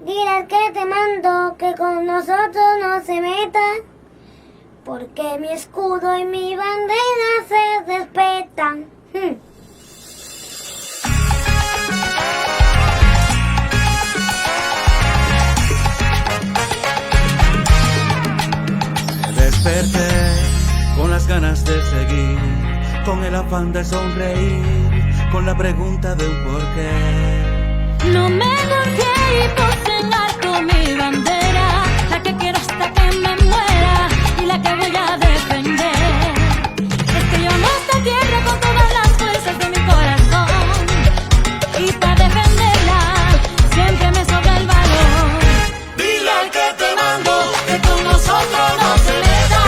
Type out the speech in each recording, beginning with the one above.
Dile al que te mando que con nosotros no se meta, porque mi escudo y mi bandera se respetan. Desperté con las ganas de seguir, con el afán de sonreír, con la pregunta de un porqué. No me volteé y puse en alto mi bandera, la que quiero hasta que me muera y la que voy a defender. Es que yo amo esta tierra con todas las fuerzas de mi corazón, y para defenderla siempre me sobra el valor. Dile al que te mando que con nosotros no se meta,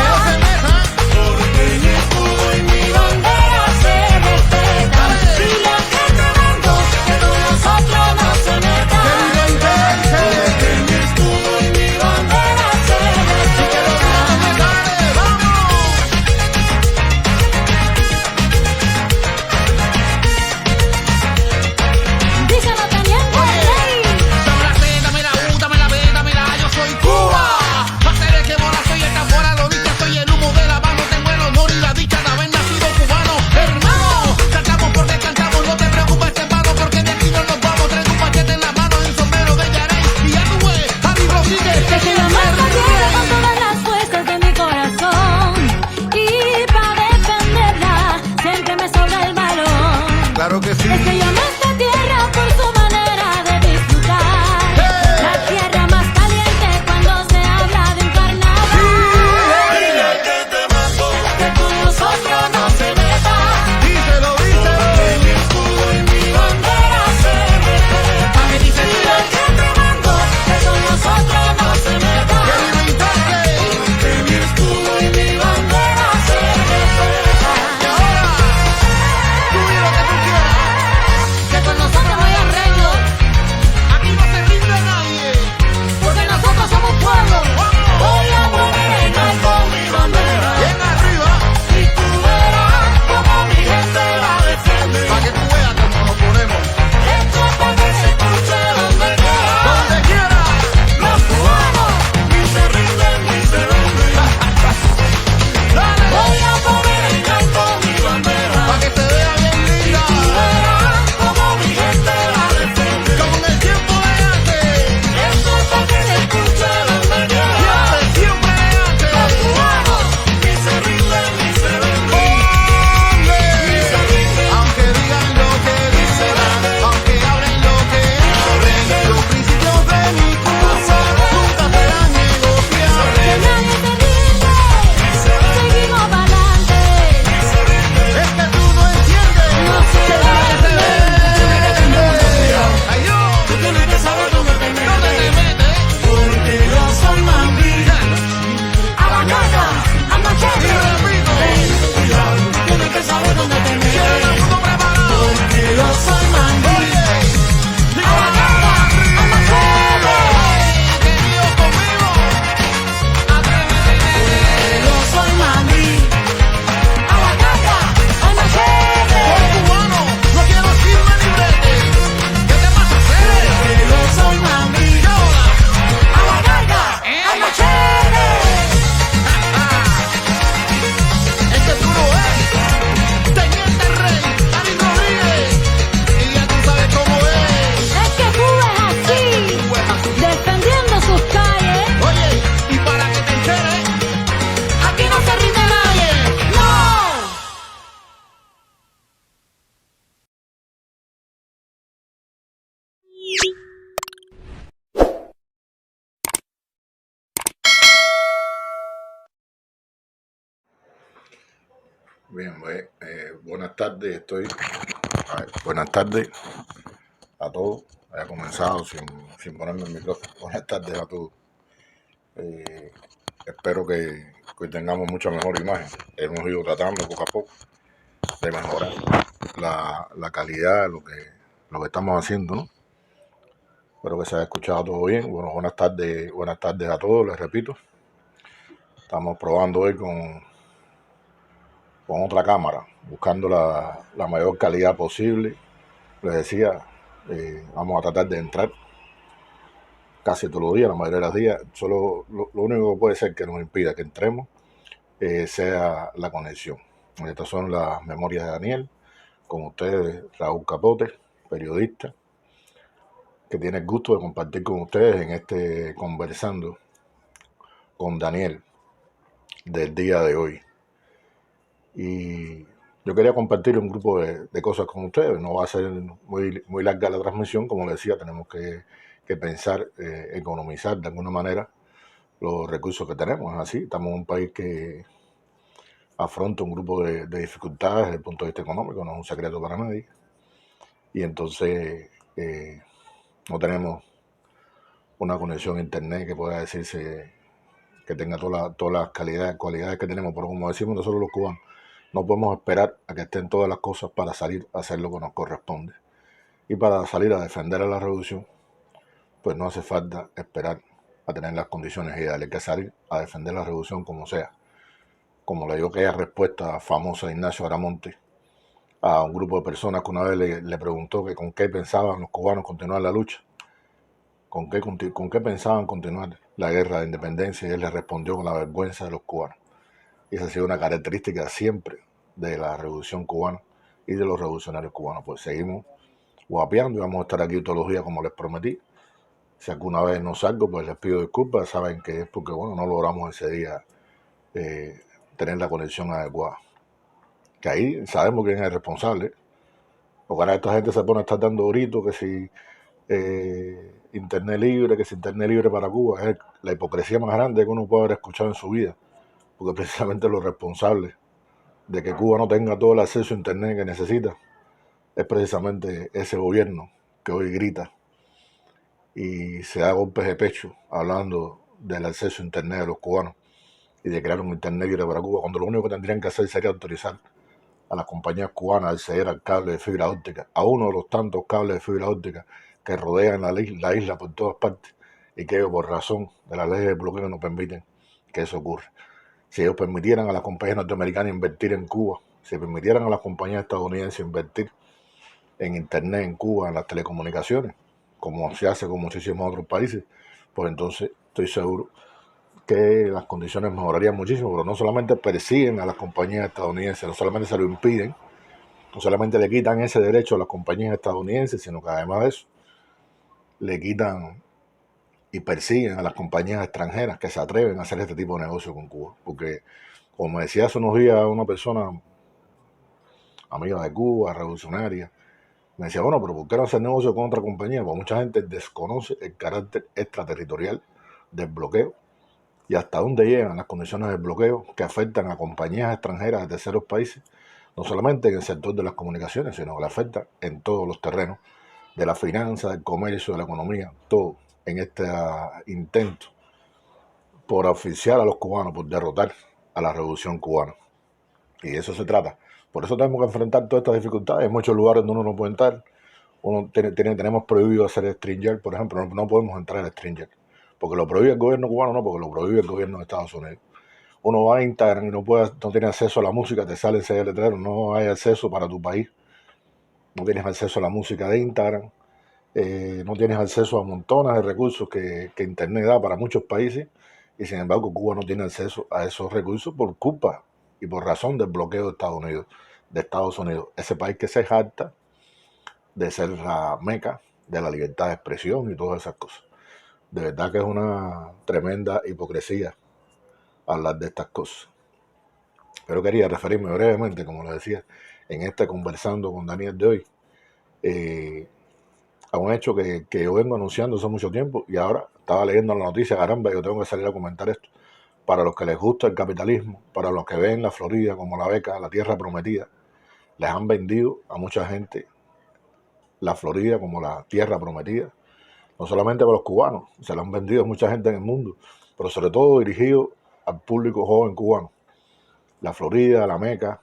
porque mi escudo y mi bandera se respetan. Dile al que te mando que con nosotros no se meta, porque mi escudo y mi bandera se respetan. Díselo teniente rey. Dame la C, dame la U, dame la B, dame la A, yo soy Cuba. Hacer el que mola, soy el tambora, lo dicha, soy el humo de la mano, tengo el honor y la dicha de haber nacido cubano. Hermano, cantamos porque cantamos, no te preocupes, hermano, porque de aquí no nos vamos. Traigo un machete en la mano y un sombrero de Yarey, y ya tú ves, Javi Rodríguez. Es que yo amo esta tierra con todas las fuerzas de mi corazón, y para defenderla siempre me sobra el valor. Claro que sí. Es que yo amo esta tierra por su manera de disfrutar, la tierra más caliente cuando se habla de un carnaval. Dile al que te mando que con nosotros no se meta, Díselo, porque mi escudo y mi bandera se respetan. me dice Dile al que te mando que con nosotros no se meta, que vive intacto. porque mi escudo y mi bandera se respetan. Y ahora, tú di lo que tú quieras. Que con nosotros voy a reino, Aquí no se rinde nadie. porque nosotros somos pueblo. Voy a poner en alto mi bandera, Bien arriba, y tú verás como mi gente la defiende. para que tú veas cómo nos ponemos. Esto es para que se escuche donde quiera. Donde quiera. Los cubanos ni se rinden ni se venden. Dale, Voy a poner en alto mi bandera, para que se vea bien linda. y verás como mi gente la defiende. Como en el tiempo de antes. Esto es para que se escuche donde quiera. Siempre, siempre de antes. Los cubanos ni se rinden ni se venden. Ni se rinden. Aunque digan lo que dicen, aunque hablen lo que hablen, los principios de mi Cuba nunca serán negociables. Que nadie se rinde, seguimos para adelante. Es que tú no entiendes. No se Ay, yo, Tú tienes que saber dónde te ¿dónde te metes, metes? porque yo soy mambí. A la casa, a machete. Y repito, Ten cuidado, tienes que saber dónde te quiero todo el metes, mundo preparado. porque yo soy mambí. Oye, A la casa, a machete. que Dios conmigo. Atrévete. Yo soy mambí. A la casa, a machete. Soy cubano, no quiero chisme ni brete. ¿Qué te pasa, Cere? Que yo soy mambí. ¿Qué hola? A la carga, a machete. Este tú no es. Teniente Rey, Javi Rodríguez. Y ya tú sabes cómo es. Es que Cuba es así, defendiendo sus calles. Oye, y para que te enteres, Aquí no se rinde nadie. ¡No! Bien, buenas tardes, buenas tardes a todos. Había comenzado sin ponerme el micrófono. Buenas tardes a todos. Espero que hoy tengamos mucha mejor imagen. Hemos ido tratando poco a poco de mejorar la calidad de lo que estamos haciendo, ¿no? Espero que se haya escuchado todo bien. Bueno, buenas tardes a todos, les repito. Estamos probando hoy con otra cámara, buscando la mayor calidad posible. Les decía, vamos a tratar de entrar casi todos los días, la mayoría de los días. Solo lo único que puede ser que nos impida que entremos sea la conexión. Estas son las memorias de Daniel, con ustedes Raúl Capote, periodista, que tiene el gusto de compartir con ustedes en este conversando con Daniel del día de hoy. Y yo quería compartir un grupo de cosas con ustedes. No va a ser muy larga la transmisión, como les decía, tenemos que pensar, economizar de alguna manera los recursos que tenemos. Es así, estamos en un país que afronta un grupo de dificultades desde el punto de vista económico, no es un secreto para nadie. Y entonces no tenemos una conexión a internet que pueda decirse que tenga todas las cualidades que tenemos. Pero como decimos nosotros los cubanos, no podemos esperar a que estén todas las cosas para salir a hacer lo que nos corresponde. Y para salir a defender a la revolución, pues no hace falta esperar a tener las condiciones ideales. Hay que salir a defender la revolución como sea. Como le dio aquella respuesta famosa de Ignacio Aramonte a un grupo de personas que una vez le preguntó que con qué pensaban los cubanos continuar la lucha, con qué pensaban continuar la guerra de independencia, y él le respondió con la vergüenza de los cubanos. Y esa ha sido una característica siempre de la revolución cubana y de los revolucionarios cubanos. Pues seguimos guapeando y vamos a estar aquí todos los días como les prometí. Si alguna vez no salgo, pues les pido disculpas. Saben que es porque no logramos ese día tener la conexión adecuada. Que ahí sabemos quién es el responsable. Porque ahora esta gente se pone a estar dando gritos que si internet libre, que si internet libre para Cuba. Es la hipocresía más grande que uno puede haber escuchado en su vida. Porque precisamente los responsables de que Cuba no tenga todo el acceso a internet que necesita es precisamente ese gobierno que hoy grita y se da golpes de pecho hablando del acceso a internet de los cubanos y de crear un internet libre para Cuba, cuando lo único que tendrían que hacer sería autorizar a las compañías cubanas a acceder al cable de fibra óptica, a uno de los tantos cables de fibra óptica que rodean la isla por todas partes y que por razón de las leyes de bloqueo no permiten que eso ocurra. Si ellos permitieran a las compañías norteamericanas invertir en Cuba, si permitieran a las compañías estadounidenses invertir en internet en Cuba, en las telecomunicaciones, como se hace con muchísimos otros países, pues entonces estoy seguro que las condiciones mejorarían muchísimo. Pero no solamente persiguen a las compañías estadounidenses, no solamente se lo impiden, no solamente le quitan ese derecho a las compañías estadounidenses, sino que además de eso le quitan y persiguen a las compañías extranjeras que se atreven a hacer este tipo de negocio con Cuba. Porque, como me decía hace unos días una persona amiga de Cuba, revolucionaria, me decía, bueno, pero ¿por qué no hacer negocio con otra compañía? Pues mucha gente desconoce el carácter extraterritorial del bloqueo y hasta dónde llegan las condiciones del bloqueo que afectan a compañías extranjeras de terceros países, no solamente en el sector de las comunicaciones, sino que le afectan en todos los terrenos de la finanza, del comercio, de la economía, todo en este intento por asfixiar a los cubanos, por derrotar a la revolución cubana. Y de eso se trata. Por eso tenemos que enfrentar todas estas dificultades. Hay muchos lugares donde uno no puede entrar. Tenemos prohibido hacer Stringer, por ejemplo. No podemos entrar al Stringer. Porque lo prohíbe el gobierno cubano, no, porque lo prohíbe el gobierno de Estados Unidos. Uno va a Instagram y no tiene acceso a la música, te sale ese letrero, no hay acceso para tu país. No tienes acceso a la música de Instagram. No tienes acceso a montones de recursos que Internet da para muchos países. Y sin embargo, Cuba no tiene acceso a esos recursos por culpa y por razón del bloqueo de Estados Unidos, ese país que se jacta de ser la meca de la libertad de expresión y todas esas cosas. De verdad que es una tremenda hipocresía hablar de estas cosas. Pero quería referirme brevemente, como les decía, en este conversando con Daniel de hoy, a un hecho que yo vengo anunciando hace mucho tiempo y ahora estaba leyendo la noticia, caramba, yo tengo que salir a comentar esto. Para los que les gusta el capitalismo, para los que ven la Florida como la beca, la tierra prometida, les han vendido a mucha gente la Florida como la tierra prometida. No solamente para los cubanos, se la han vendido a mucha gente en el mundo, pero sobre todo dirigido al público joven cubano. La Florida, la meca,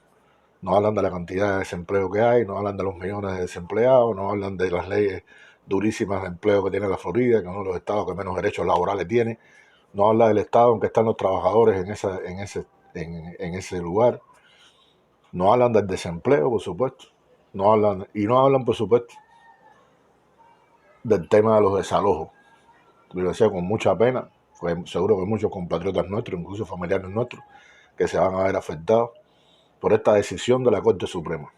no hablan de la cantidad de desempleo que hay, no hablan de los millones de desempleados, no hablan de las leyes durísimas de empleo que tiene la Florida, que es uno de los estados que menos derechos laborales tiene. No habla del estado en que están los trabajadores en ese lugar. No hablan del desempleo, por supuesto. No hablan, por supuesto, del tema de los desalojos. lo decía con mucha pena, pues seguro que muchos compatriotas nuestros, incluso familiares nuestros, que se van a ver afectados por esta decisión de la Corte Suprema.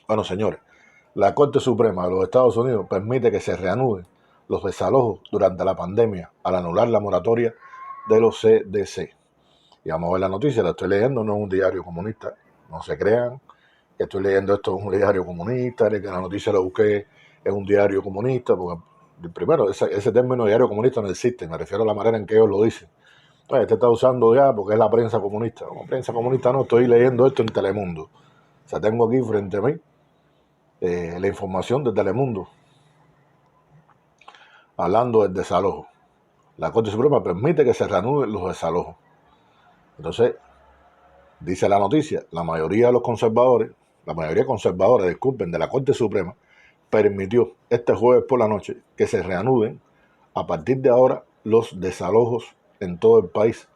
Bueno, señores, la Corte Suprema de los Estados Unidos permite que se reanuden los desalojos durante la pandemia al anular la moratoria de los CDC. Y vamos a ver la noticia, la estoy leyendo, no es un diario comunista, no se crean que estoy leyendo esto en un diario comunista, ni que la noticia la busqué en un diario comunista, porque primero, ese término diario comunista no existe, me refiero a la manera en que ellos lo dicen. Pues este está usando ya porque es la prensa comunista. Como prensa comunista no, estoy leyendo esto en Telemundo. O sea, tengo aquí frente a mí la información de Telemundo hablando del desalojo. La Corte Suprema permite que se reanuden los desalojos. Entonces, dice la noticia, la mayoría conservadora, disculpen, de la Corte Suprema, permitió este jueves por la noche que se reanuden a partir de ahora los desalojos en todo el país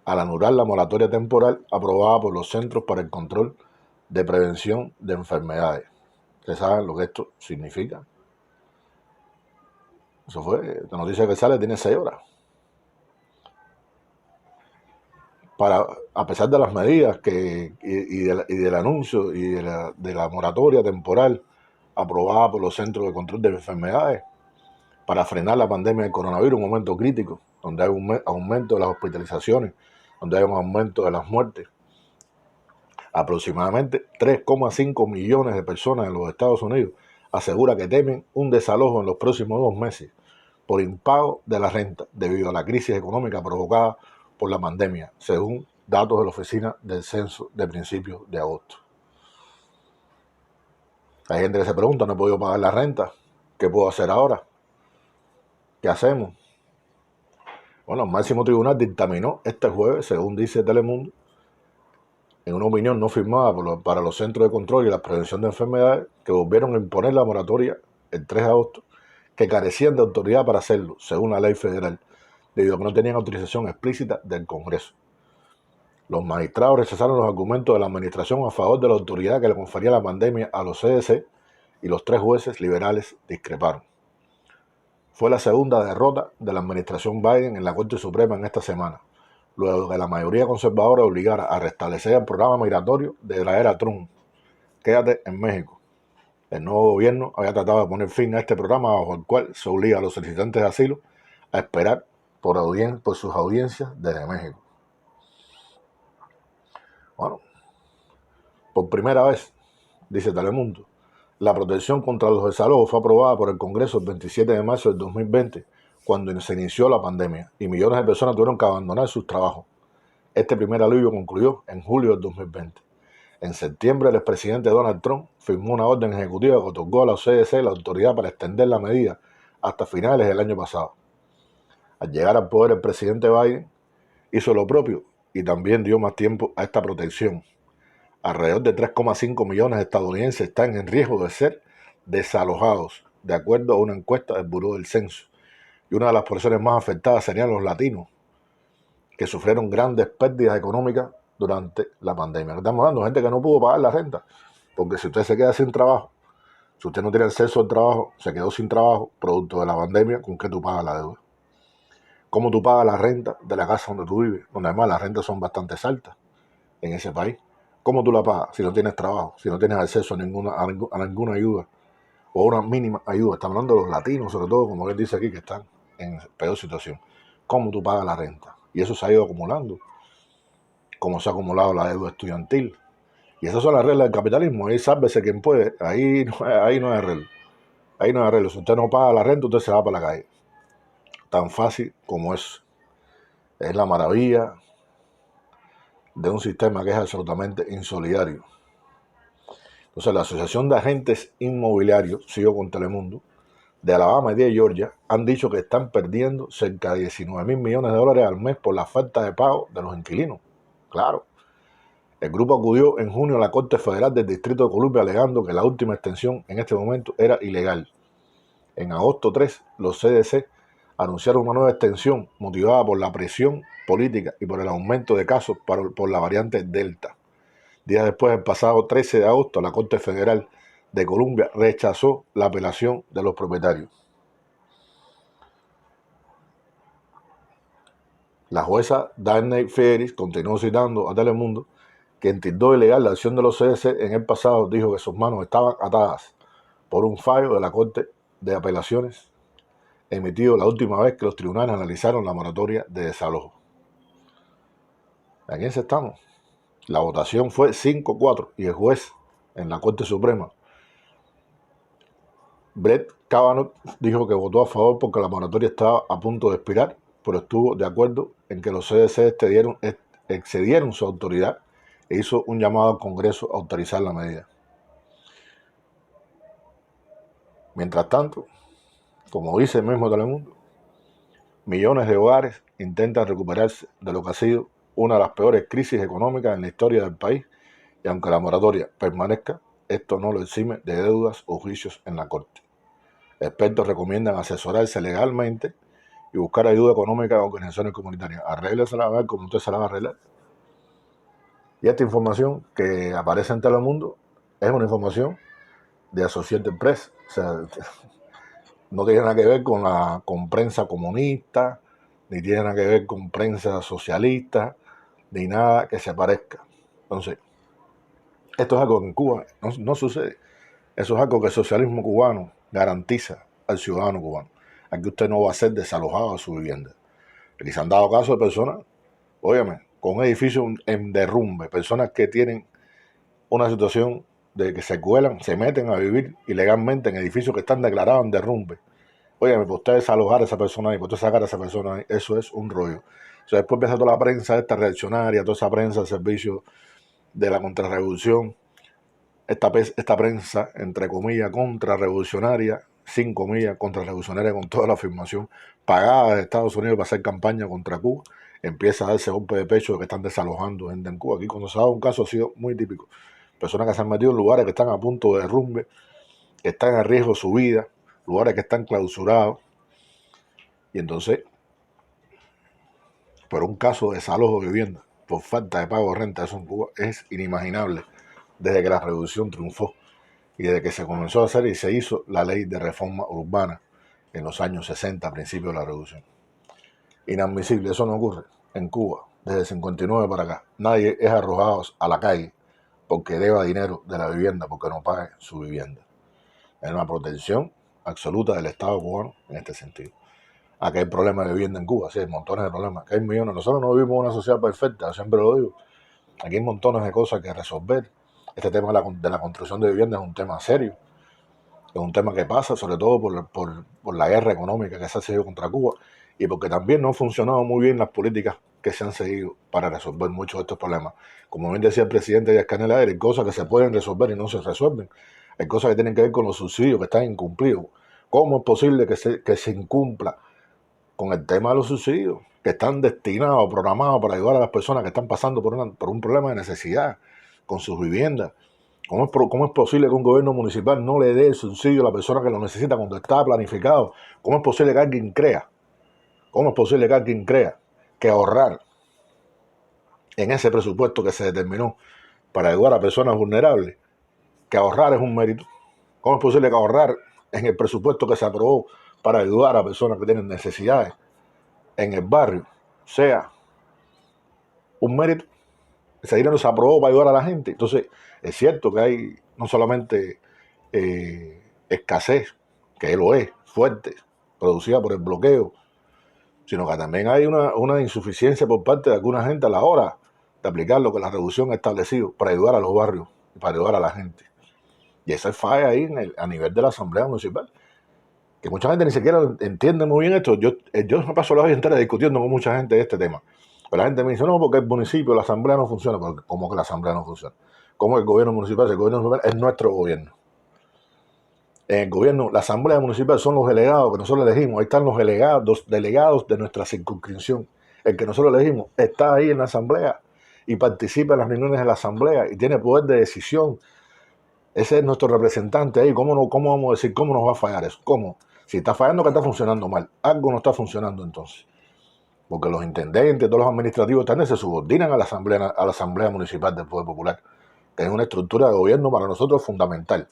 al anular la moratoria temporal aprobada por los Centros para el Control de Prevención de Enfermedades. ¿Ustedes saben lo que esto significa? Eso fue, la noticia que sale tiene 6 horas. A pesar de las medidas y del anuncio y de la moratoria temporal aprobada por los Centros de Control de Enfermedades para frenar la pandemia del coronavirus, un momento crítico, donde hay un aumento de las hospitalizaciones, donde hay un aumento de las muertes. Aproximadamente 3,5 millones de personas en los Estados Unidos asegura que temen un desalojo en los próximos 2 meses por impago de la renta debido a la crisis económica provocada por la pandemia, según datos de la Oficina del Censo de principios de agosto. Hay gente que se pregunta, no he podido pagar la renta, ¿qué puedo hacer ahora? ¿Qué hacemos? Bueno, el máximo tribunal dictaminó este jueves, según dice Telemundo, en una opinión no firmada para los Centros de Control y la Prevención de Enfermedades, que volvieron a imponer la moratoria el 3 de agosto, que carecían de autoridad para hacerlo, según la ley federal, debido a que no tenían autorización explícita del Congreso. Los magistrados rechazaron los argumentos de la administración a favor de la autoridad que le confería la pandemia a los CDC y los 3 jueces liberales discreparon. Fue la segunda derrota de la administración Biden en la Corte Suprema en esta semana, luego de que la mayoría conservadora obligara a restablecer el programa migratorio de la era Trump. Quédate en México. El nuevo gobierno había tratado de poner fin a este programa bajo el cual se obliga a los solicitantes de asilo a esperar por sus audiencias desde México. Bueno, por primera vez, dice Telemundo, la protección contra los desalojos fue aprobada por el Congreso el 27 de marzo del 2020, cuando se inició la pandemia y millones de personas tuvieron que abandonar sus trabajos. Este primer alivio concluyó en julio del 2020. En septiembre, el expresidente Donald Trump firmó una orden ejecutiva que otorgó a la CDC la autoridad para extender la medida hasta finales del año pasado. Al llegar al poder, el presidente Biden hizo lo propio y también dio más tiempo a esta protección. Alrededor de 3,5 millones de estadounidenses están en riesgo de ser desalojados, de acuerdo a una encuesta del Buró del Censo. Y una de las poblaciones más afectadas serían los latinos, que sufrieron grandes pérdidas económicas durante la pandemia. Estamos hablando de gente que no pudo pagar la renta, porque si usted se queda sin trabajo, si usted no tiene acceso al trabajo, se quedó sin trabajo, producto de la pandemia, ¿con qué tú pagas la deuda? ¿Cómo tú pagas la renta de la casa donde tú vives? Donde además las rentas son bastante altas en ese país. ¿Cómo tú la pagas si no tienes trabajo, si no tienes acceso a ninguna ayuda o una mínima ayuda? Estamos hablando de los latinos, sobre todo, como él dice aquí, que están en peor situación. ¿Cómo tú pagas la renta? Y eso se ha ido acumulando, como se ha acumulado la deuda estudiantil. Y esas son las reglas del capitalismo. Ahí sálvese quien puede. Ahí no hay arreglo. Ahí no hay arreglo. Si usted no paga la renta, usted se va para la calle. Tan fácil como eso. Es la maravilla de un sistema que es absolutamente insolidario. Entonces, la Asociación de Agentes Inmobiliarios, sigo con Telemundo, de Alabama y de Georgia, han dicho que están perdiendo cerca de 19.000 millones de dólares al mes por la falta de pago de los inquilinos. Claro. El grupo acudió en junio a la Corte Federal del Distrito de Columbia alegando que la última extensión en este momento era ilegal. En agosto 3, los CDC anunciaron una nueva extensión motivada por la presión política y por el aumento de casos por la variante Delta. Días después, el pasado 13 de agosto, la Corte Federal de Columbia rechazó la apelación de los propietarios. La jueza Daphne Ferris continuó citando a Telemundo, quien tildó ilegal la acción de los CDC en el pasado, dijo que sus manos estaban atadas por un fallo de la Corte de Apelaciones emitido la última vez que los tribunales analizaron la moratoria de desalojo. ¿A quién estamos? La votación fue 5-4 y el juez en la Corte Suprema, Brett Kavanaugh, dijo que votó a favor porque la moratoria estaba a punto de expirar, pero estuvo de acuerdo en que los CDC excedieron su autoridad e hizo un llamado al Congreso a autorizar la medida. Mientras tanto, como dice el mismo Telemundo, millones de hogares intentan recuperarse de lo que ha sido una de las peores crisis económicas en la historia del país, y aunque la moratoria permanezca, esto no lo exime de deudas o juicios en la Corte. Expertos recomiendan asesorarse legalmente y buscar ayuda económica a organizaciones comunitarias. Arréglesela a ver cómo usted se la va a arreglar. Y esta información que aparece en Telemundo es una información de Associated Press. O sea, no tiene nada que ver con prensa comunista, ni tiene nada que ver con prensa socialista, ni nada que se parezca. Entonces, esto es algo que en Cuba no sucede. Eso es algo que el socialismo cubano garantiza al ciudadano cubano. Aquí usted no va a ser desalojado de su vivienda. Aquí se han dado casos de personas, óyeme, con un edificio en derrumbe, personas que tienen una situación de que se cuelan, se meten a vivir ilegalmente en edificios que están declarados en derrumbe. Óyeme, pues usted desalojar a esa persona ahí, pues usted sacar a esa persona ahí, eso es un rollo. O sea, después empieza toda la prensa esta reaccionaria, toda esa prensa al servicio de la contrarrevolución, esta prensa, entre comillas, contrarrevolucionaria, sin comillas, contrarrevolucionaria, con toda la afirmación, pagada de Estados Unidos para hacer campaña contra Cuba, empieza a darse golpe de pecho de que están desalojando gente en Cuba. Aquí cuando se ha dado un caso ha sido muy típico. Personas que se han metido en lugares que están a punto de derrumbe, que están en riesgo de su vida, lugares que están clausurados. Y entonces, por un caso de desalojo de vivienda, por falta de pago de renta, eso en Cuba es inimaginable desde que la revolución triunfó y desde que se comenzó a hacer y se hizo la ley de reforma urbana en los años 60, a principios de la revolución. Inadmisible, eso no ocurre en Cuba desde el 59 para acá. Nadie es arrojado a la calle porque deba dinero de la vivienda, porque no pague su vivienda. Es una protección absoluta del Estado cubano en este sentido. Aquí hay problemas de vivienda en Cuba, sí, hay montones de problemas. Aquí hay millones. Nosotros no vivimos en una sociedad perfecta, siempre lo digo. Aquí hay montones de cosas que resolver. Este tema de la construcción de vivienda es un tema serio. Es un tema que pasa sobre todo por la guerra económica que se ha seguido contra Cuba y porque también no han funcionado muy bien las políticas que se han seguido para resolver muchos de estos problemas. Como bien decía el presidente Díaz-Canel, hay cosas que se pueden resolver y no se resuelven. Hay cosas que tienen que ver con los subsidios que están incumplidos. ¿Cómo es posible que se incumpla con el tema de los subsidios que están destinados, programados para ayudar a las personas que están pasando por un problema de necesidad con sus viviendas? ¿Cómo es posible que un gobierno municipal no le dé el subsidio a la persona que lo necesita cuando está planificado? ¿Cómo es posible que alguien crea? ¿Cómo es posible que alguien crea que ahorrar en ese presupuesto que se determinó para ayudar a personas vulnerables, que ahorrar es un mérito? ¿Cómo es posible que ahorrar en el presupuesto que se aprobó para ayudar a personas que tienen necesidades en el barrio sea un mérito? Ese dinero se aprobó para ayudar a la gente. Entonces, es cierto que hay no solamente escasez, que lo es, fuerte, producida por el bloqueo, sino que también hay una insuficiencia por parte de alguna gente a la hora de aplicar lo que la revolución ha establecido para ayudar a los barrios, para ayudar a la gente. Y esa falla ahí a nivel de la Asamblea Municipal, que mucha gente ni siquiera entiende muy bien esto. Yo me paso la vida entera discutiendo con mucha gente de este tema. Pero la gente me dice, no, porque el municipio, la Asamblea no funciona. Porque, ¿cómo que la Asamblea no funciona? ¿Cómo el gobierno municipal? El gobierno municipal es nuestro gobierno. En el gobierno, la Asamblea Municipal son los delegados que nosotros elegimos. Ahí están los delegados de nuestra circunscripción. El que nosotros elegimos está ahí en la Asamblea y participa en las reuniones de la Asamblea y tiene poder de decisión. Ese es nuestro representante ahí. ¿Cómo vamos a decir cómo nos va a fallar eso? ¿Cómo? Si está fallando, que está funcionando mal. Algo no está funcionando entonces. Porque los intendentes, todos los administrativos también se subordinan a la Asamblea Municipal del Poder Popular, que es una estructura de gobierno para nosotros fundamental.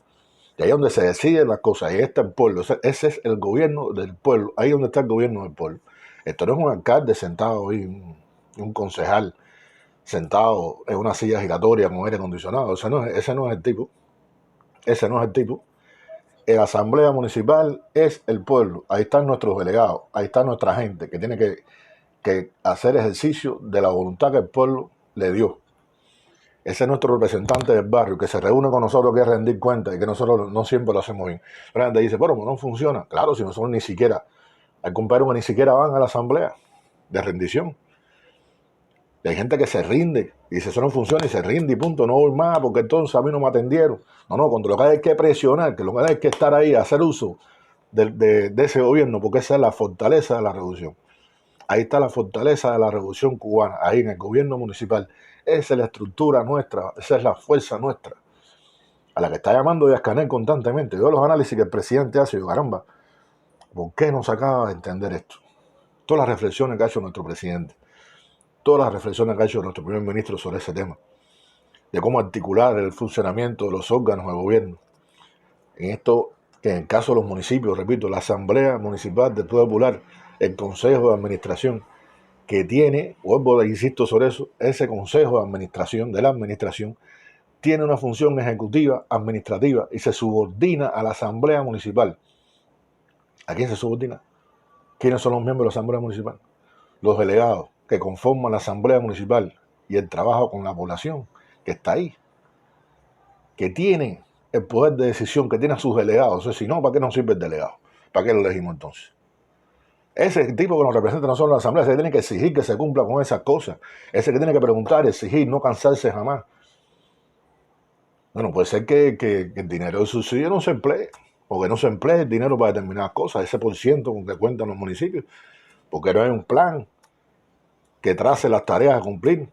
Y ahí es donde se deciden las cosas, ahí está el pueblo. Ese es el gobierno del pueblo, ahí es donde está el gobierno del pueblo. Esto no es un alcalde sentado ahí, un concejal sentado en una silla giratoria con aire acondicionado. Ese no es el tipo. Ese no es el tipo. La asamblea municipal es el pueblo. Ahí están nuestros delegados. Ahí está nuestra gente que tiene que hacer ejercicio de la voluntad que el pueblo le dio. Ese es nuestro representante del barrio, que se reúne con nosotros, que rendir cuentas y que nosotros no siempre lo hacemos bien. Pero la gente dice, pero no funciona. Claro, si nosotros ni siquiera, hay compañeros que ni siquiera van a la asamblea de rendición. Y hay gente que se rinde y dice, eso no funciona y se rinde y punto, no voy más porque entonces a mí no me atendieron. No, cuando lo que hay que presionar, que lo que hay que estar ahí, hacer uso de ese gobierno, porque esa es la fortaleza de la revolución. Ahí está la fortaleza de la revolución cubana, ahí en el gobierno municipal. Esa es la estructura nuestra, esa es la fuerza nuestra, a la que está llamando Díaz-Canel constantemente. Yo los análisis que el presidente hace, yo, caramba, ¿por qué no se acaba de entender esto? Todas las reflexiones que ha hecho nuestro presidente, todas las reflexiones que ha hecho nuestro primer ministro sobre ese tema, de cómo articular el funcionamiento de los órganos del gobierno. En esto, que en el caso de los municipios, repito, la Asamblea Municipal del Poder Popular, el Consejo de Administración, que tiene, vuelvo e insisto sobre eso, ese Consejo de Administración, de la Administración, tiene una función ejecutiva, administrativa, y se subordina a la Asamblea Municipal. ¿A quién se subordina? ¿Quiénes son los miembros de la Asamblea Municipal? Los delegados que conforman la Asamblea Municipal y el trabajo con la población que está ahí, que tiene el poder de decisión, que tiene a sus delegados. O sea, si no, ¿para qué nos sirve el delegado? ¿Para qué lo elegimos entonces? Ese tipo que nos representa no solo en la Asamblea, se tiene que exigir que se cumpla con esas cosas. Ese que tiene que preguntar, exigir, no cansarse jamás. Bueno, puede ser que el dinero del subsidio no se emplee, o que no se emplee el dinero para determinadas cosas, ese por ciento con que cuentan los municipios, porque no hay un plan que trace las tareas a cumplir.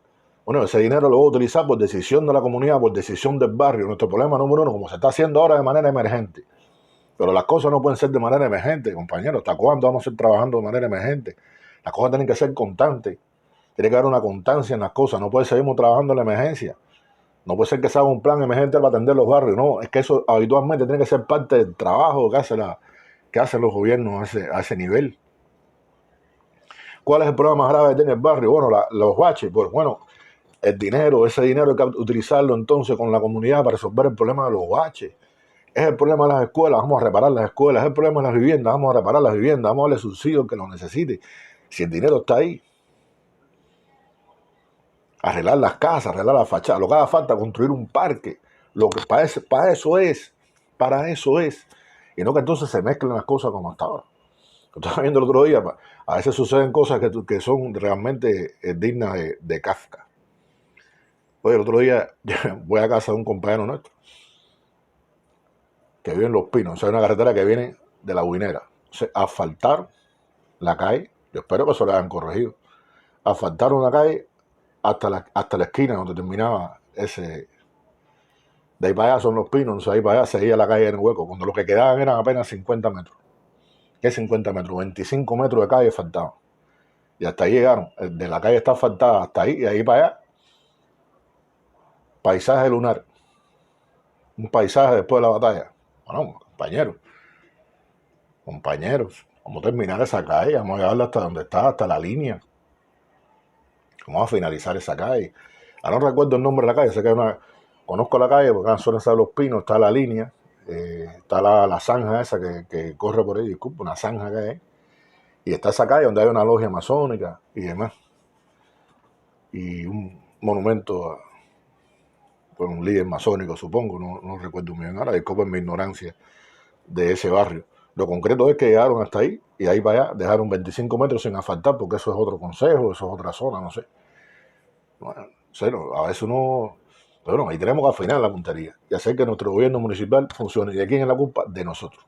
Bueno, ese dinero lo voy a utilizar por decisión de la comunidad, por decisión del barrio. Nuestro problema número uno, como se está haciendo ahora de manera emergente. Pero las cosas no pueden ser de manera emergente, compañeros. ¿Hasta cuándo vamos a estar trabajando de manera emergente? Las cosas tienen que ser constantes. Tiene que haber una constancia en las cosas. No puede seguir trabajando en la emergencia. No puede ser que se haga un plan emergente para atender los barrios. No, es que eso habitualmente tiene que ser parte del trabajo que hacen los gobiernos a ese nivel. ¿Cuál es el problema más grave que tiene el barrio? Bueno, los baches. Pues bueno, el dinero, ese dinero hay que utilizarlo entonces con la comunidad para resolver el problema de los baches. Es el problema de las escuelas, vamos a reparar las escuelas. Es el problema de las viviendas, vamos a reparar las viviendas. Vamos a darle subsidio que lo necesite. Si el dinero está ahí. Arreglar las casas, arreglar las fachadas. Lo que haga falta, construir un parque. Lo que para eso es. Y no que entonces se mezclen las cosas como hasta ahora. Yo estaba viendo el otro día, a veces suceden cosas que son realmente dignas de Kafka. Oye, el otro día voy a casa de un compañero nuestro que vive en Los Pinos. O sea, hay una carretera que viene de la Guinera. O sea, asfaltar la calle, yo espero que eso lo hayan corregido. Asfaltaron la calle hasta la esquina donde terminaba ese. De ahí para allá son Los Pinos, ahí para allá seguía la calle en el hueco, cuando lo que quedaban eran apenas 50 metros. ¿Qué 50 metros? 25 metros de calle faltaban. Y hasta ahí llegaron. De la calle está asfaltada hasta ahí, y ahí para allá. Paisaje lunar. Un paisaje después de la batalla. Bueno, compañeros, vamos a terminar esa calle, vamos a llevarla hasta donde está, hasta la línea. Vamos a finalizar esa calle. Ahora no recuerdo el nombre de la calle, sé que conozco la calle porque en la zona de Los Pinos está la línea, está la zanja esa que corre por ahí, disculpa, una zanja que hay. Y está esa calle donde hay una logia masónica y demás. Y un monumento a un líder masónico, supongo, no recuerdo muy bien ahora, disculpen mi ignorancia de ese barrio. Lo concreto es que llegaron hasta ahí y ahí para allá dejaron 25 metros sin asfaltar porque eso es otro consejo, eso es otra zona, no sé. Bueno, cero, a veces uno. Pero bueno, ahí tenemos que afinar la puntería y hacer que nuestro gobierno municipal funcione. ¿Y de quién es la culpa? De nosotros.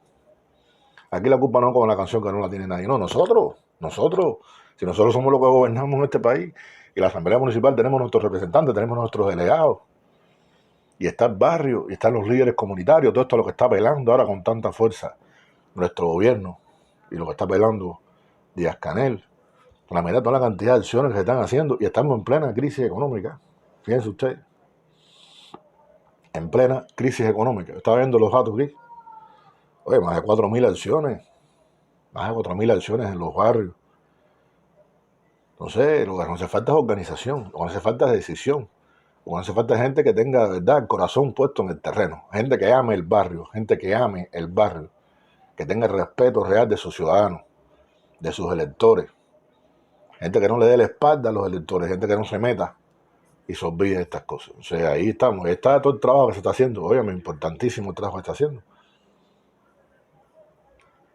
Aquí la culpa no es con la canción que no la tiene nadie, no, nosotros. Si nosotros somos los que gobernamos en este país y la Asamblea Municipal tenemos nuestros representantes, tenemos nuestros delegados. Y está el barrio, y están los líderes comunitarios, todo esto es lo que está pelando ahora con tanta fuerza nuestro gobierno y lo que está pelando Díaz-Canel. La mitad de toda la cantidad de acciones que se están haciendo y estamos en plena crisis económica. Fíjense ustedes. En plena crisis económica. Estaba viendo los datos aquí. Oye, más de 4.000 acciones. Más de 4.000 acciones en los barrios. Entonces, lo que no hace falta es organización, lo que no hace falta es decisión, lo que no hace falta es gente que tenga de verdad el corazón puesto en el terreno, gente que ame el barrio, que tenga el respeto real de sus ciudadanos, de sus electores, gente que no le dé la espalda a los electores, gente que no se meta y se olvide de estas cosas. O sea, ahí estamos, ahí está todo el trabajo que se está haciendo, obviamente, importantísimo el trabajo que está haciendo.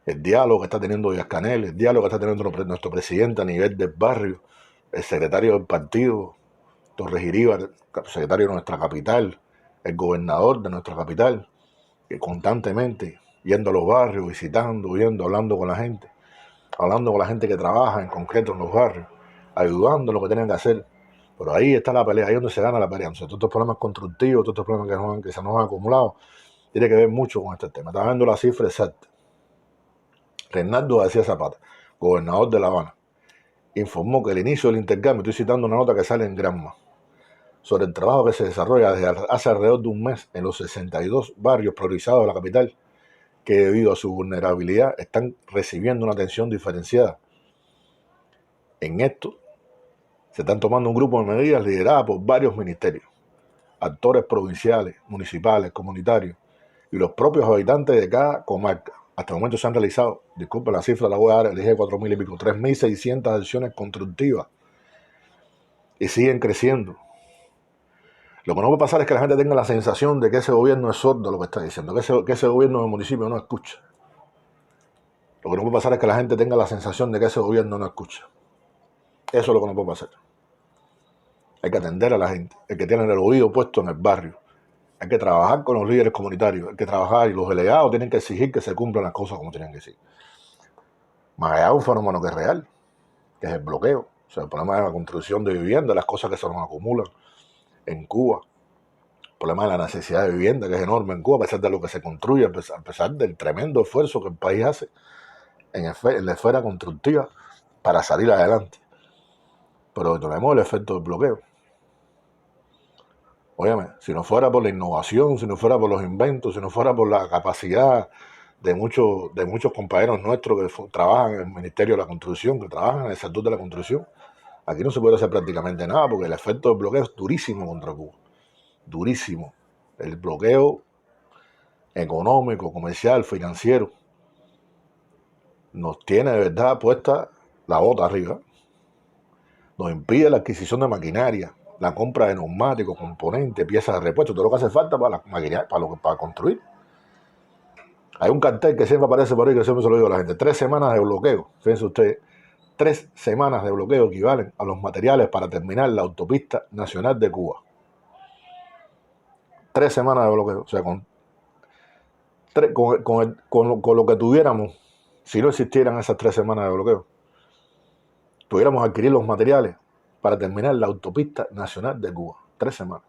El diálogo que está teniendo Díaz Canel, el diálogo que está teniendo nuestro presidente a nivel del barrio, el secretario del partido, Torres Iríbar, secretario de nuestra capital, el gobernador de nuestra capital, que constantemente yendo a los barrios, visitando, viendo, hablando con la gente que trabaja en concreto en los barrios, ayudando en lo que tienen que hacer. Pero ahí está la pelea, ahí es donde se gana la pelea. Entonces, todos estos problemas constructivos, todos estos problemas que se nos han acumulado, tiene que ver mucho con este tema. Está viendo la cifra exacta. Reinaldo García Zapata, gobernador de La Habana, informó que el inicio del intercambio, estoy citando una nota que sale en Granma, sobre el trabajo que se desarrolla desde hace alrededor de un mes en los 62 barrios priorizados de la capital, que debido a su vulnerabilidad están recibiendo una atención diferenciada. En esto se están tomando un grupo de medidas lideradas por varios ministerios, actores provinciales, municipales, comunitarios y los propios habitantes de cada comarca. Hasta el momento se han realizado, disculpen la cifra, la voy a dar, le dije 4.000 y pico, 3.600 acciones constructivas y siguen creciendo. Lo que no puede pasar es que la gente tenga la sensación de que ese gobierno es sordo a lo que está diciendo, que ese gobierno del municipio no escucha. Lo que no puede pasar es que la gente tenga la sensación de que ese gobierno no escucha. Eso es lo que no puede pasar. Hay que atender a la gente, hay que tener el oído puesto en el barrio. Hay que trabajar con los líderes comunitarios, hay que trabajar y los delegados tienen que exigir que se cumplan las cosas como tienen que ser. Más allá de un fenómeno que es real, que es el bloqueo, o sea, el problema de la construcción de vivienda, las cosas que se nos acumulan en Cuba, el problema de la necesidad de vivienda que es enorme en Cuba, a pesar de lo que se construye, a pesar del tremendo esfuerzo que el país hace en la esfera constructiva para salir adelante. Pero tenemos el efecto del bloqueo. Óyeme, si no fuera por la innovación, si no fuera por los inventos, si no fuera por la capacidad de muchos compañeros nuestros que trabajan en el Ministerio de la Construcción, que trabajan en el sector de la construcción, aquí no se puede hacer prácticamente nada porque el efecto del bloqueo es durísimo contra Cuba. Durísimo. El bloqueo económico, comercial, financiero, nos tiene de verdad puesta la bota arriba. Nos impide la adquisición de maquinaria, la compra de neumáticos, componentes, piezas de repuesto, todo lo que hace falta para la maquinaria, para construir. Hay un cartel que siempre aparece por ahí, que siempre se lo digo a la gente: 3 semanas de bloqueo. Fíjense ustedes, 3 semanas de bloqueo equivalen a los materiales para terminar la autopista nacional de Cuba. 3 semanas de bloqueo. O sea, con lo que tuviéramos, si no existieran esas 3 semanas de bloqueo, pudiéramos adquirir los materiales para terminar la autopista nacional de Cuba. 3 semanas.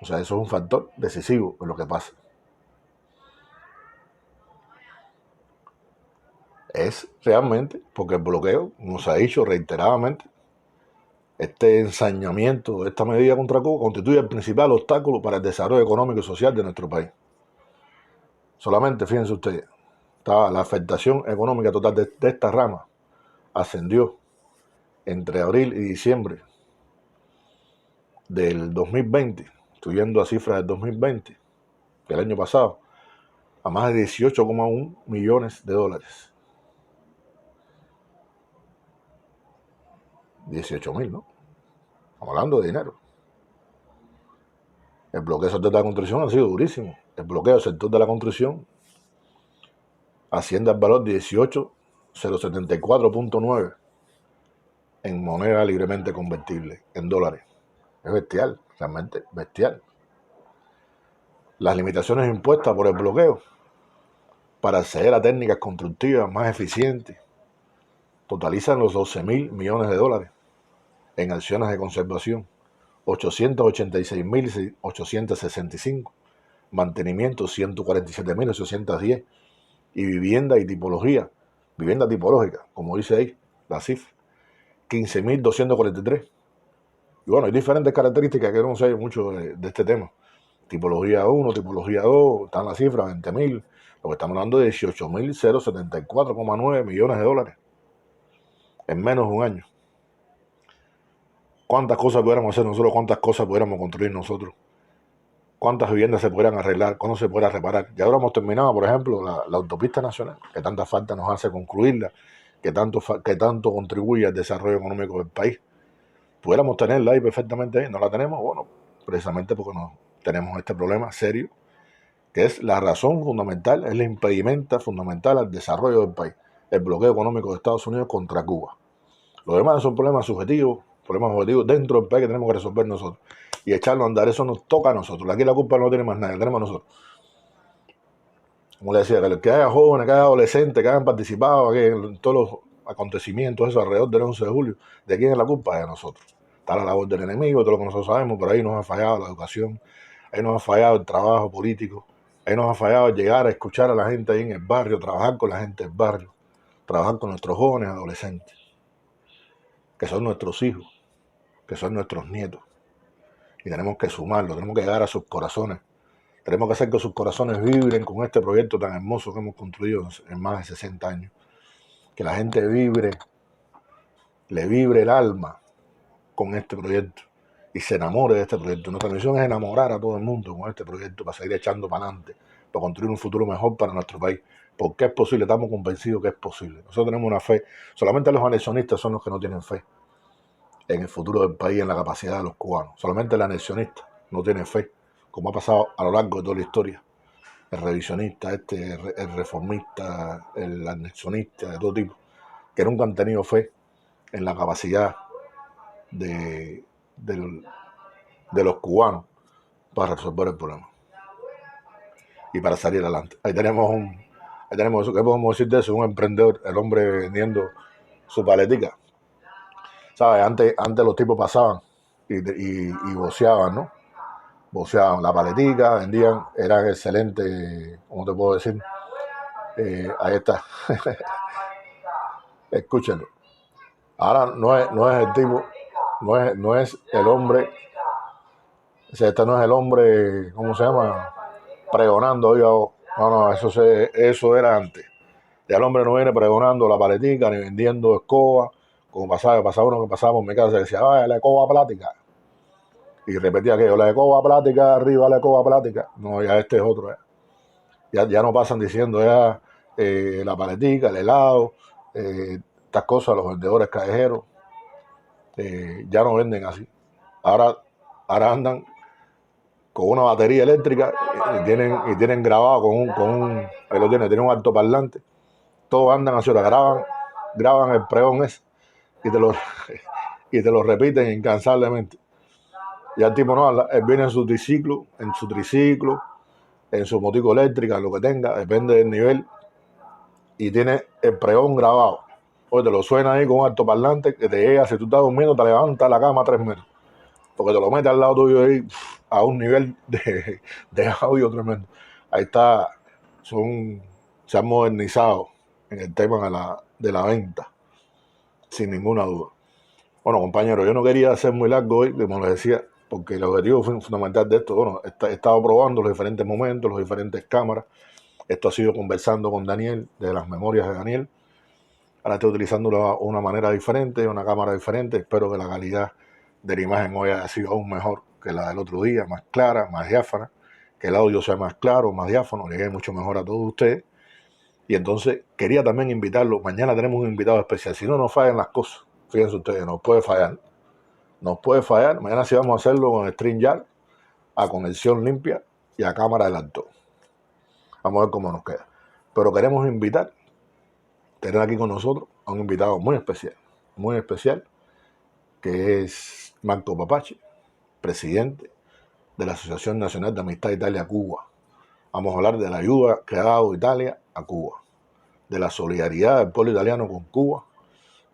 O sea, eso es un factor decisivo en lo que pasa. Es realmente porque el bloqueo, como se ha dicho reiteradamente, este ensañamiento de esta medida contra Cuba constituye el principal obstáculo para el desarrollo económico y social de nuestro país. Solamente, fíjense ustedes, la afectación económica total de esta rama ascendió entre abril y diciembre del 2020, estoy viendo a cifras del 2020, del año pasado, a más de 18,1 millones de dólares. 18.000, ¿no? Estamos hablando de dinero. El bloqueo del sector de la construcción ha sido durísimo. El bloqueo del sector de la construcción asciende al valor de 18.074.9 en moneda libremente convertible, en dólares. Es bestial, realmente bestial. Las limitaciones impuestas por el bloqueo para acceder a técnicas constructivas más eficientes totalizan los 12.000 millones de dólares en acciones de conservación, 886.865, mantenimiento 147.810 y vivienda y tipología, vivienda tipológica, como dice ahí la cifra, 15.243. Y bueno, hay diferentes características que no sé mucho de este tema. Tipología 1, tipología 2, están las cifras, 20.000. Lo que estamos hablando de 18.074,9 millones de dólares. en menos de un año. ¿Cuántas cosas pudiéramos hacer nosotros? ¿Cuántas cosas pudiéramos construir nosotros? ¿Cuántas viviendas se pudieran arreglar? ¿Cuándo se pudiera reparar? Ya ahora hemos terminado, por ejemplo, la autopista nacional, que tanta falta nos hace concluirla, que tanto contribuye al desarrollo económico del país. Pudiéramos tenerla ahí perfectamente ahí, no la tenemos, bueno, precisamente porque no tenemos este problema serio, que es la razón fundamental, es el impedimento fundamental al desarrollo del país, el bloqueo económico de Estados Unidos contra Cuba. Los demás son problemas problemas objetivos dentro del país que tenemos que resolver nosotros. Y echarlo a andar, eso nos toca a nosotros. Aquí la culpa no tiene más nadie, la tenemos nosotros. Como le decía, que haya jóvenes, que haya adolescentes, que hayan participado aquí en todos los acontecimientos, eso alrededor del 11 de julio, ¿de quién es la culpa? De nosotros. Está la labor del enemigo, todo lo que nosotros sabemos, pero ahí nos ha fallado la educación, ahí nos ha fallado el trabajo político, ahí nos ha fallado llegar a escuchar a la gente ahí en el barrio, trabajar con la gente del barrio, trabajar con nuestros jóvenes adolescentes, que son nuestros hijos, que son nuestros nietos. Y tenemos que sumarlo, tenemos que llegar a sus corazones. Tenemos que hacer que sus corazones vibren con este proyecto tan hermoso que hemos construido en más de 60 años. Que la gente le vibre el alma con este proyecto y se enamore de este proyecto. Nuestra misión es enamorar a todo el mundo con este proyecto para seguir echando para adelante, para construir un futuro mejor para nuestro país. Porque es posible, estamos convencidos que es posible. Nosotros tenemos una fe. Solamente los anexionistas son los que no tienen fe en el futuro del país, en la capacidad de los cubanos. Solamente el anexionista no tiene fe, como ha pasado a lo largo de toda la historia. El revisionista, el reformista, el anexionista, de todo tipo, que nunca han tenido fe en la capacidad de los cubanos para resolver el problema y para salir adelante. Ahí tenemos eso. ¿Qué podemos decir de eso? Un emprendedor, el hombre vendiendo su paletica. ¿Sabes? Antes los tipos pasaban y voceaban, ¿no? Voceaban la paletica, vendían, eran excelentes, ¿cómo te puedo decir? Ahí está. Escúchenlo. Ahora no es el tipo, no es el hombre, este no es el hombre, ¿cómo se llama? Pregonando, no, eso era antes. Ya el hombre no viene pregonando la paletica ni vendiendo escoba, como pasaba uno que pasaba por mi casa y decía, la escoba plástica. Y repetía aquello, la escoba plástica, arriba la escoba plástica. No, ya este es otro. Ya no pasan diciendo ya la paletica, el helado, estas cosas, los vendedores callejeros. Ya no venden así. Ahora andan con una batería eléctrica y tienen grabado tienen un altoparlante. Todos andan así, graban el pregón ese y te lo repiten incansablemente. Y el tipo no habla, él viene en su triciclo, en su motico eléctrica, en lo que tenga, depende del nivel, y tiene el pregón grabado. Oye, te lo suena ahí con un altoparlante que te llega, si tú estás durmiendo, te levanta la cama 3 metros. Porque te lo mete al lado tuyo ahí a un nivel de audio tremendo. Ahí está, se han modernizado en el tema de la venta, sin ninguna duda. Bueno, compañeros, yo no quería hacer muy largo hoy, como les decía, porque el objetivo fundamental de esto, bueno, he estado probando los diferentes momentos, las diferentes cámaras. Esto ha sido conversando con Daniel, de las memorias de Daniel. Ahora estoy utilizando una manera diferente, una cámara diferente. Espero que la calidad de la imagen hoy haya sido aún mejor que la del otro día, más clara, más diáfana, que el audio sea más claro, más diáfano, llegue mucho mejor a todos ustedes. Y entonces quería también invitarlo. Mañana tenemos un invitado especial. Si no nos fallan las cosas, fíjense ustedes, nos puede fallar. Mañana sí vamos a hacerlo con StreamYard, a conexión limpia y a cámara del alto. Vamos a ver cómo nos queda. Pero queremos tener aquí con nosotros a un invitado muy especial, que es Marco Papache, presidente de la Asociación Nacional de Amistad Italia-Cuba. Vamos a hablar de la ayuda que ha dado Italia a Cuba, de la solidaridad del pueblo italiano con Cuba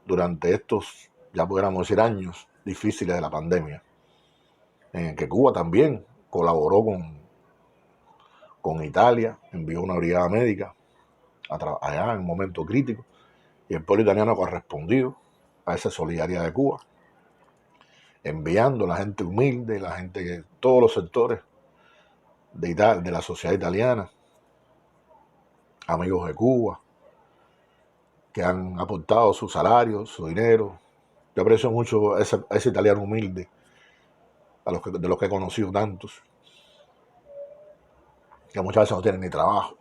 durante estos, ya pudiéramos decir, años difíciles de la pandemia, en el que Cuba también colaboró con Italia, envió una brigada médica allá en un momento crítico, y el pueblo italiano ha correspondido a esa solidaridad de Cuba, enviando a la gente humilde, la gente de todos los sectores de la sociedad italiana, amigos de Cuba, que han aportado su salario, su dinero. Yo aprecio mucho a ese italiano humilde, de los que he conocido tantos, que muchas veces no tienen ni trabajo,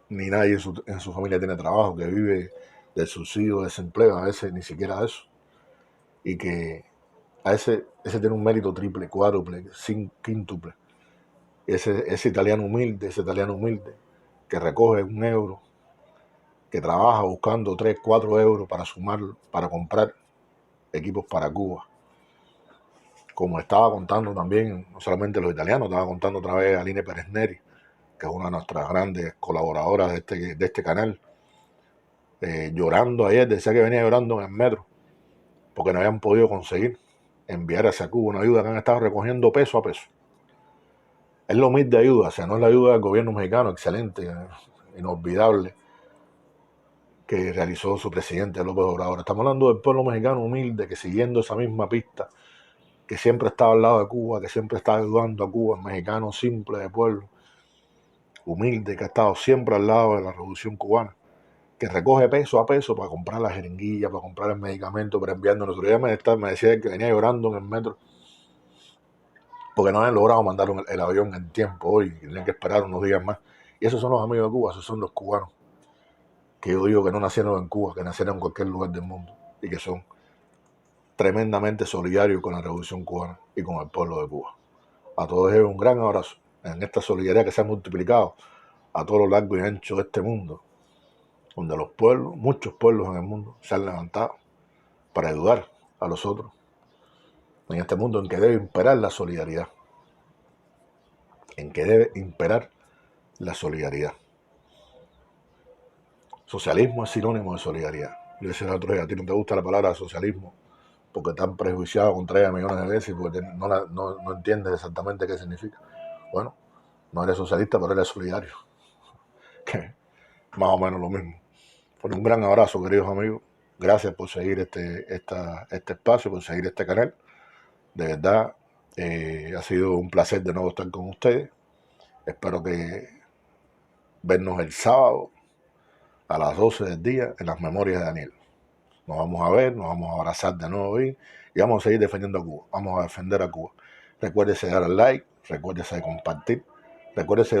ni nadie en su familia tiene trabajo, que vive del subsidio de desempleo, a veces ni siquiera eso, y que a ese tiene un mérito triple, cuádruple, quíntuple. Ese italiano humilde, que recoge 1 euro, que trabaja buscando 3, 4 euros para sumar, para comprar equipos para Cuba. Como estaba contando también, no solamente los italianos, estaba contando otra vez a Aline Pérez Neri, que es una de nuestras grandes colaboradoras de este canal, llorando ayer, decía que venía llorando en el metro, porque no habían podido conseguir enviar hacia Cuba una ayuda que han estado recogiendo peso a peso. Es lo humilde ayuda, o sea, no es la ayuda del gobierno mexicano, excelente, inolvidable, que realizó su presidente López Obrador. Estamos hablando del pueblo mexicano humilde, que siguiendo esa misma pista, que siempre estaba al lado de Cuba, que siempre está ayudando a Cuba, el mexicano simple de pueblo, humilde, que ha estado siempre al lado de la revolución cubana, que recoge peso a peso para comprar la jeringuilla, para comprar el medicamento, para enviarnos. Otro día me decía que venía llorando en el metro porque no habían logrado mandar el avión en tiempo hoy, tenían que esperar unos días más. Y esos son los amigos de Cuba, esos son los cubanos, que yo digo que no nacieron en Cuba, que nacieron en cualquier lugar del mundo, y que son tremendamente solidarios con la revolución cubana y con el pueblo de Cuba. A todos ellos un gran abrazo en esta solidaridad que se ha multiplicado a todo lo largo y ancho de este mundo, donde los pueblos, muchos pueblos en el mundo, se han levantado para ayudar a los otros, en este mundo en que debe imperar la solidaridad, Socialismo es sinónimo de solidaridad. Yo decía el otro día, a ti no te gusta la palabra socialismo porque están prejuiciados contra ella millones de veces y porque no entiendes exactamente qué significa. Bueno, no eres socialista, pero eres solidario, que más o menos lo mismo. Un gran abrazo, queridos amigos. Gracias por seguir este espacio, por seguir este canal. De verdad, ha sido un placer de nuevo estar con ustedes. Espero que vernos el sábado a las 12 del día en las Memorias de Daniel. Nos vamos a ver, nos vamos a abrazar de nuevo hoy y vamos a seguir defendiendo a Cuba. Vamos a defender a Cuba. Recuérdese de dar el like, recuérdese de compartir, recuérdese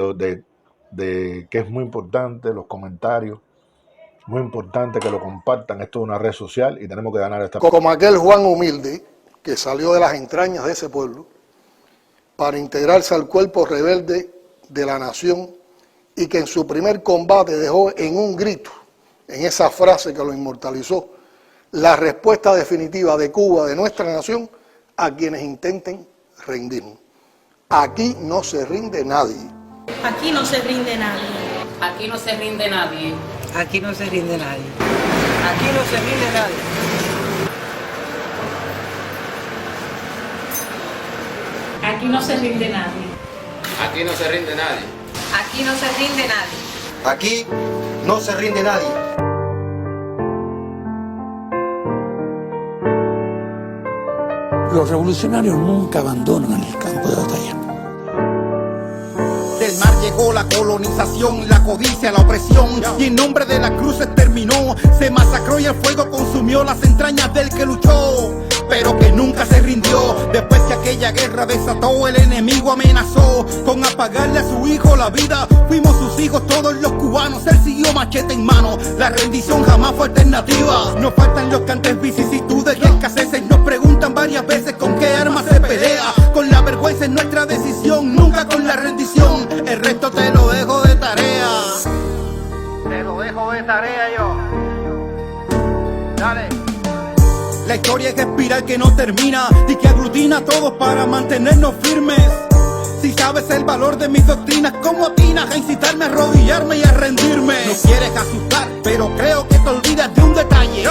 de que es muy importante los comentarios, muy importante que lo compartan. Esto es una red social y tenemos que ganar esta... Como aquel Juan humilde que salió de las entrañas de ese pueblo para integrarse al cuerpo rebelde de la nación y que en su primer combate dejó en un grito, en esa frase que lo inmortalizó, la respuesta definitiva de Cuba, de nuestra nación, a quienes intenten rendirnos. Aquí no se rinde nadie. Aquí no se rinde nadie. Aquí no se rinde nadie. Aquí no se rinde nadie. Aquí no se rinde nadie. Aquí no se rinde nadie. Aquí no se rinde nadie. Aquí no se rinde nadie. Aquí no se rinde nadie. Los revolucionarios nunca abandonan el campo de batalla. Del mar llegó la colonización, la codicia, la opresión, y en nombre de la cruz se terminó, se masacró y el fuego consumió las entrañas del que luchó, pero que nunca se rindió. Después que aquella guerra desató, el enemigo amenazó con apagarle a su hijo la vida. Fuimos sus hijos todos los cubanos, él siguió machete en mano, la rendición jamás fue alternativa. Nos faltan los cantes, vicisitudes y escaseces, nos preguntan varias veces con qué armas se pelea. Con la vergüenza es nuestra decisión, nunca con la rendición. El resto te lo dejo de tarea. Te lo dejo de tarea yo. Dale. La historia es espiral que no termina y que aglutina a todos para mantenernos firmes. Si sabes el valor de mis doctrinas, ¿cómo atinas a incitarme a arrodillarme y a rendirme? No quieres asustar, pero creo que te olvidas de un detalle.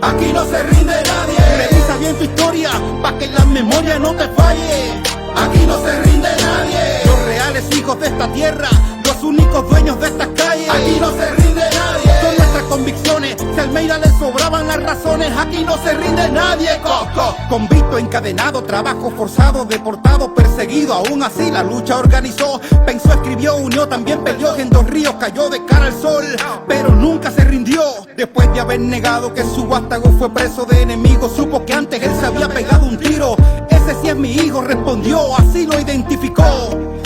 Aquí no se rinde nadie. Revisa bien tu historia, pa' que la memoria no te falle. Aquí no se rinde nadie. Los reales hijos de esta tierra, los únicos dueños de estas calles. Aquí no se rinde nadie. Son nuestras convicciones, si a Almeida le sobraban las las razones, aquí no se rinde nadie. Coco. Convicto, encadenado, trabajo forzado, deportado, perseguido. Aún así la lucha organizó, pensó, escribió, unió, también peleó. En 2 ríos cayó de cara al sol, pero nunca se rindió. Después de haber negado que su vástago fue preso de enemigos, supo que antes él se había pegado un tiro. Ese sí es mi hijo, respondió, así lo identificó.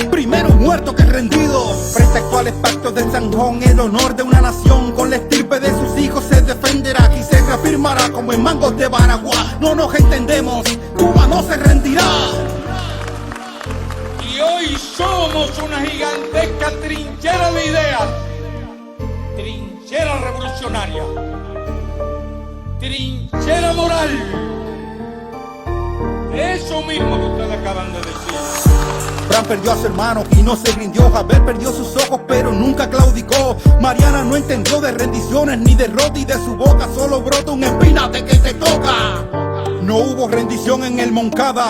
Primero muerto que rendido. Frente a actuales pactos del Sanjón, el honor de una nación con la estirpe de sus hijos se defenderá y se reafirmará como en mangos de Baraguá. No nos entendemos, Cuba no se rendirá. Y hoy somos una gigantesca trinchera de ideas, trinchera revolucionaria, trinchera moral. Eso mismo que ustedes acaban de decir. Fran perdió a su hermano y no se rindió. Javier perdió sus ojos pero nunca claudicó. Mariana no entendió de rendiciones ni derrota y de su boca solo brota un espinate que te toca. No hubo rendición en el Moncada,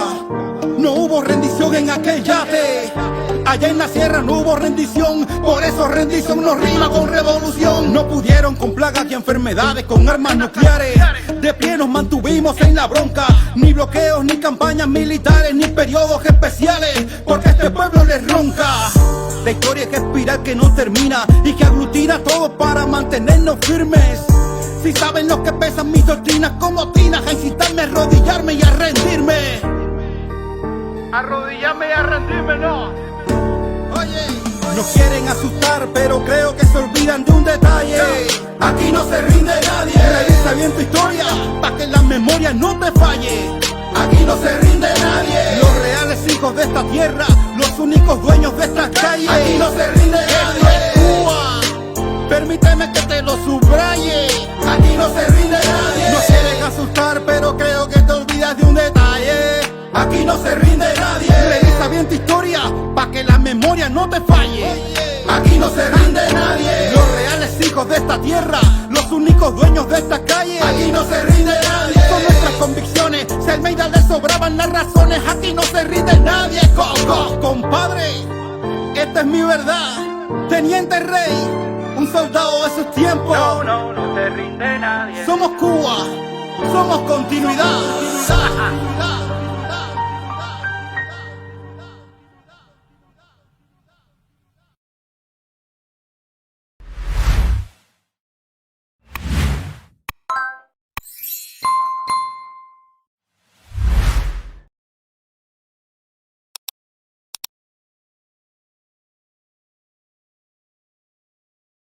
no hubo rendición en aquel yate. Allá en la sierra no hubo rendición, por eso rendición no rima con revolución. No pudieron con plagas y enfermedades, con armas nucleares. De pie nos mantuvimos en la bronca, ni bloqueos, ni campañas militares, ni periodos especiales, porque este pueblo les ronca. La historia es espiral que no termina y que aglutina todo para mantenernos firmes. Si saben lo que pesan mis doctrinas como tinas, a incitarme a arrodillarme y a rendirme. Arrodillarme y a rendirme, no. Oye, nos quieren asustar, pero creo que se olvidan de un detalle. Aquí no se rinde nadie. Revisa bien tu historia, pa' que la memoria no te falle. Aquí no se rinde nadie. Los reales hijos de esta tierra, los únicos dueños de estas calles. Aquí no se rinde nadie. Cuba, permíteme que te lo subraye. Aquí no se rinde nadie. Nos quieren asustar, pero creo que te olvidas de un detalle. Aquí no se rinde nadie. Revisa bien tu historia, pa' que la memoria no te falle. Aquí no se rinde nadie. Los reales hijos de esta tierra, los únicos dueños de esta calle. Aquí no se rinde nadie. Son nuestras convicciones, si a Almeida le sobraban las razones. Aquí no se rinde nadie. Coco, compadre, esta es mi verdad. Teniente Rey, un soldado de sus tiempos. No se rinde nadie. Somos Cuba, somos continuidad.